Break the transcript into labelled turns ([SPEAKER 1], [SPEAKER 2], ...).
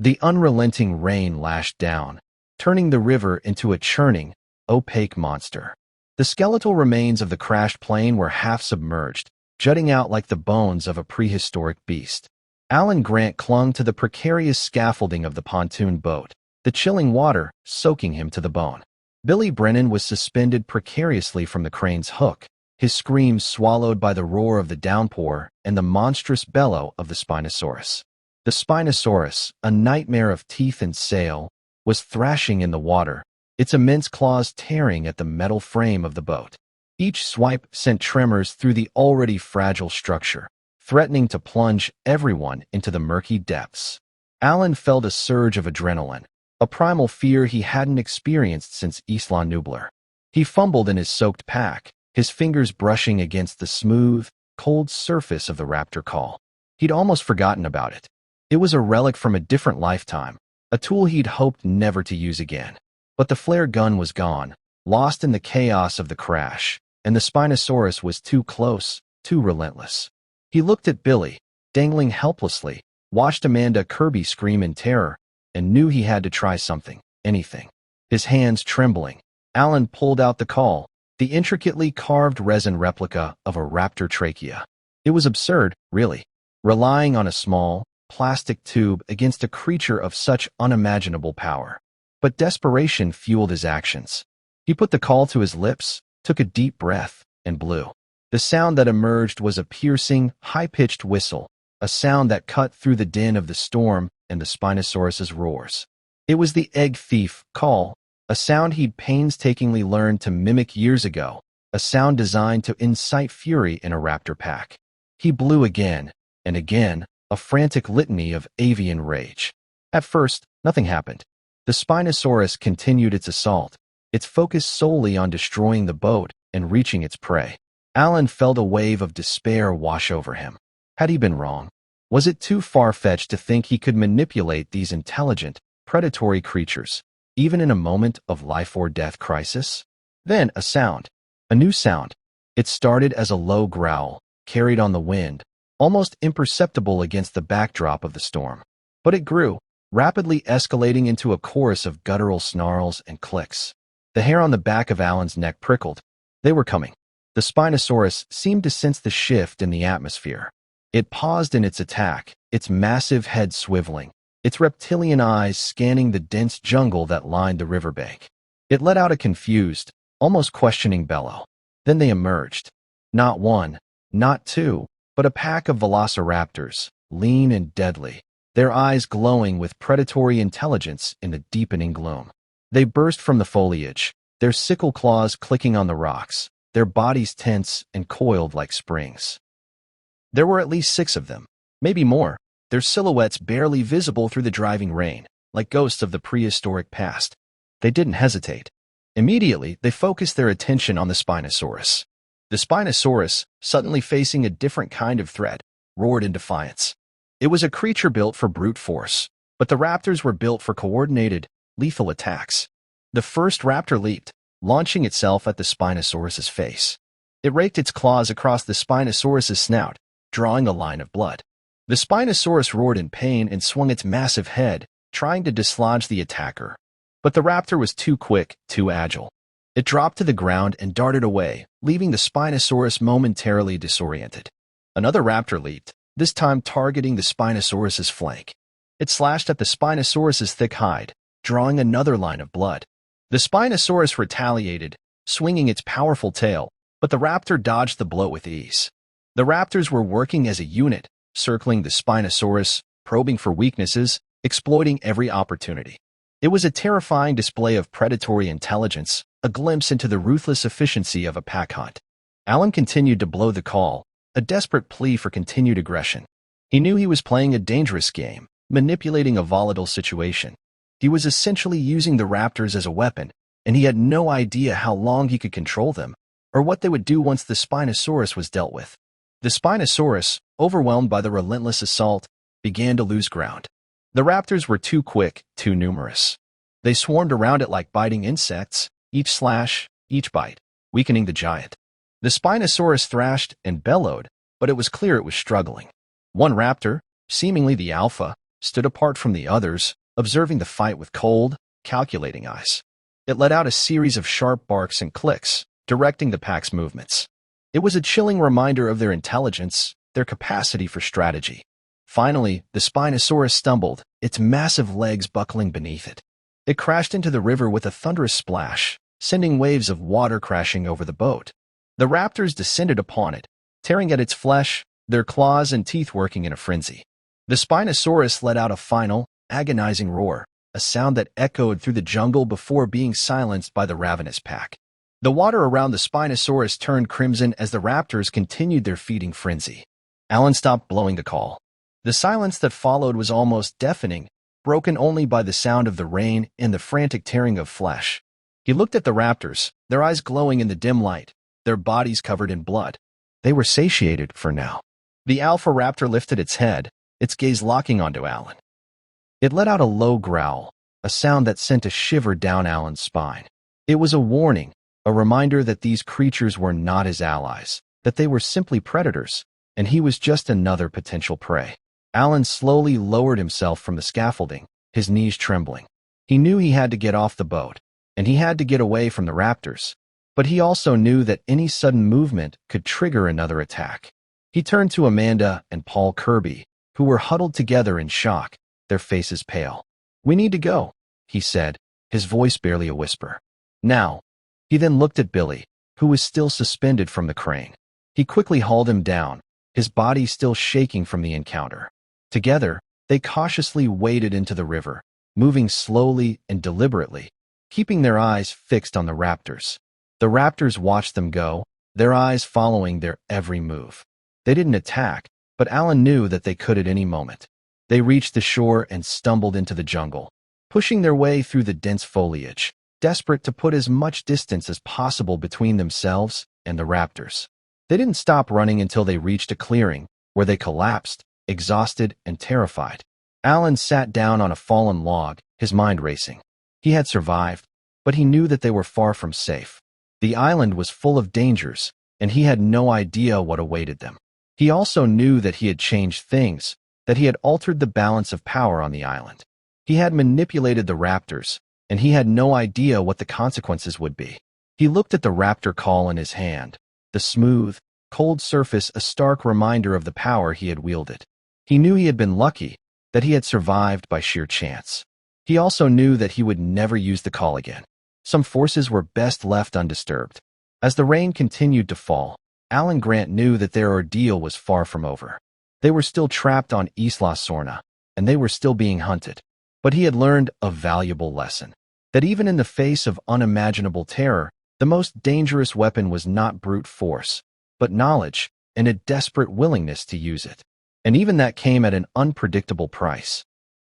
[SPEAKER 1] The unrelenting rain lashed down, turning the river into a churning, opaque monster. The skeletal remains of the crashed plane were half submerged, jutting out like the bones of a prehistoric beast. Alan Grant clung to the precarious scaffolding of the pontoon boat, the chilling water soaking him to the bone. Billy Brennan was suspended precariously from the crane's hook, his screams swallowed by the roar of the downpour and the monstrous bellow of the Spinosaurus. The Spinosaurus, a nightmare of teeth and sail, was thrashing in the water, its immense claws tearing at the metal frame of the boat. Each swipe sent tremors through the already fragile structure, threatening to plunge everyone into the murky depths. Alan felt a surge of adrenaline, a primal fear he hadn't experienced since Isla Nublar. He fumbled in his soaked pack, his fingers brushing against the smooth, cold surface of the raptor call. He'd almost forgotten about it. It was a relic from a different lifetime, a tool he'd hoped never to use again. But the flare gun was gone, lost in the chaos of the crash, and the Spinosaurus was too close, too relentless. He looked at Billy, dangling helplessly, watched Amanda Kirby scream in terror, and knew he had to try something, anything. His hands trembling, Alan pulled out the call, the intricately carved resin replica of a raptor trachea. It was absurd, really, relying on a small, plastic tube against a creature of such unimaginable power. But desperation fueled his actions. He put the call to his lips, took a deep breath, and blew. The sound that emerged was a piercing, high-pitched whistle, a sound that cut through the din of the storm and the Spinosaurus's roars. It was the egg thief call, a sound he'd painstakingly learned to mimic years ago, a sound designed to incite fury in a raptor pack. He blew again, and again, a frantic litany of avian rage. At first, nothing happened. The Spinosaurus continued its assault, its focus solely on destroying the boat and reaching its prey. Alan felt a wave of despair wash over him. Had he been wrong? Was it too far-fetched to think he could manipulate these intelligent, predatory creatures, even in a moment of life-or-death crisis? Then a sound, a new sound. It started as a low growl, carried on the wind, almost imperceptible against the backdrop of the storm. But it grew, rapidly escalating into a chorus of guttural snarls and clicks. The hair on the back of Alan's neck prickled. They were coming. The Spinosaurus seemed to sense the shift in the atmosphere. It paused in its attack, its massive head swiveling, its reptilian eyes scanning the dense jungle that lined the riverbank. It let out a confused, almost questioning bellow. Then they emerged. Not one, not two, but a pack of Velociraptors, lean and deadly, their eyes glowing with predatory intelligence in the deepening gloom. They burst from the foliage, their sickle claws clicking on the rocks, their bodies tense and coiled like springs. There were at least 6 of them, maybe more, their silhouettes barely visible through the driving rain, like ghosts of the prehistoric past. They didn't hesitate. Immediately, they focused their attention on the Spinosaurus. The Spinosaurus, suddenly facing a different kind of threat, roared in defiance. It was a creature built for brute force, but the raptors were built for coordinated, lethal attacks. The first raptor leaped, launching itself at the Spinosaurus's face. It raked its claws across the Spinosaurus's snout, drawing a line of blood. The Spinosaurus roared in pain and swung its massive head, trying to dislodge the attacker. But the raptor was too quick, too agile. It dropped to the ground and darted away, leaving the Spinosaurus momentarily disoriented. Another raptor leaped, this time targeting the Spinosaurus's flank. It slashed at the Spinosaurus's thick hide, drawing another line of blood. The Spinosaurus retaliated, swinging its powerful tail, but the raptor dodged the blow with ease. The raptors were working as a unit, circling the Spinosaurus, probing for weaknesses, exploiting every opportunity. It was a terrifying display of predatory intelligence, a glimpse into the ruthless efficiency of a pack hunt. Alan continued to blow the call, a desperate plea for continued aggression. He knew he was playing a dangerous game, manipulating a volatile situation. He was essentially using the raptors as a weapon, and he had no idea how long he could control them, or what they would do once the Spinosaurus was dealt with. The Spinosaurus, overwhelmed by the relentless assault, began to lose ground. The raptors were too quick, too numerous. They swarmed around it like biting insects, each slash, each bite, weakening the giant. The Spinosaurus thrashed and bellowed, but it was clear it was struggling. One raptor, seemingly the alpha, stood apart from the others, observing the fight with cold, calculating eyes. It let out a series of sharp barks and clicks, directing the pack's movements. It was a chilling reminder of their intelligence, their capacity for strategy. Finally, the Spinosaurus stumbled, its massive legs buckling beneath it. It crashed into the river with a thunderous splash, sending waves of water crashing over the boat. The raptors descended upon it, tearing at its flesh, their claws and teeth working in a frenzy. The Spinosaurus let out a final, agonizing roar, a sound that echoed through the jungle before being silenced by the ravenous pack. The water around the Spinosaurus turned crimson as the raptors continued their feeding frenzy. Alan stopped blowing the call. The silence that followed was almost deafening, broken only by the sound of the rain and the frantic tearing of flesh. He looked at the raptors, their eyes glowing in the dim light, their bodies covered in blood. They were satiated for now. The alpha raptor lifted its head, its gaze locking onto Alan. It let out a low growl, a sound that sent a shiver down Alan's spine. It was a warning, a reminder that these creatures were not his allies, that they were simply predators, and he was just another potential prey. Alan slowly lowered himself from the scaffolding, his knees trembling. He knew he had to get off the boat, and he had to get away from the raptors, but he also knew that any sudden movement could trigger another attack. He turned to Amanda and Paul Kirby, who were huddled together in shock, their faces pale. "We need to go," he said, his voice barely a whisper. "Now." He then looked at Billy, who was still suspended from the crane. He quickly hauled him down, his body still shaking from the encounter. Together, they cautiously waded into the river, moving slowly and deliberately, keeping their eyes fixed on the raptors. The raptors watched them go, their eyes following their every move. They didn't attack, but Alan knew that they could at any moment. They reached the shore and stumbled into the jungle, pushing their way through the dense foliage, desperate to put as much distance as possible between themselves and the raptors. They didn't stop running until they reached a clearing, where they collapsed, exhausted and terrified. Alan sat down on a fallen log, his mind racing. He had survived, but he knew that they were far from safe. The island was full of dangers, and he had no idea what awaited them. He also knew that he had changed things, that he had altered the balance of power on the island. He had manipulated the raptors, and he had no idea what the consequences would be. He looked at the raptor call in his hand, the smooth, cold surface a stark reminder of the power he had wielded. He knew he had been lucky, that he had survived by sheer chance. He also knew that he would never use the call again. Some forces were best left undisturbed. As the rain continued to fall, Alan Grant knew that their ordeal was far from over. They were still trapped on Isla Sorna, and they were still being hunted. But he had learned a valuable lesson, that even in the face of unimaginable terror, the most dangerous weapon was not brute force, but knowledge and a desperate willingness to use it. And even that came at an unpredictable price.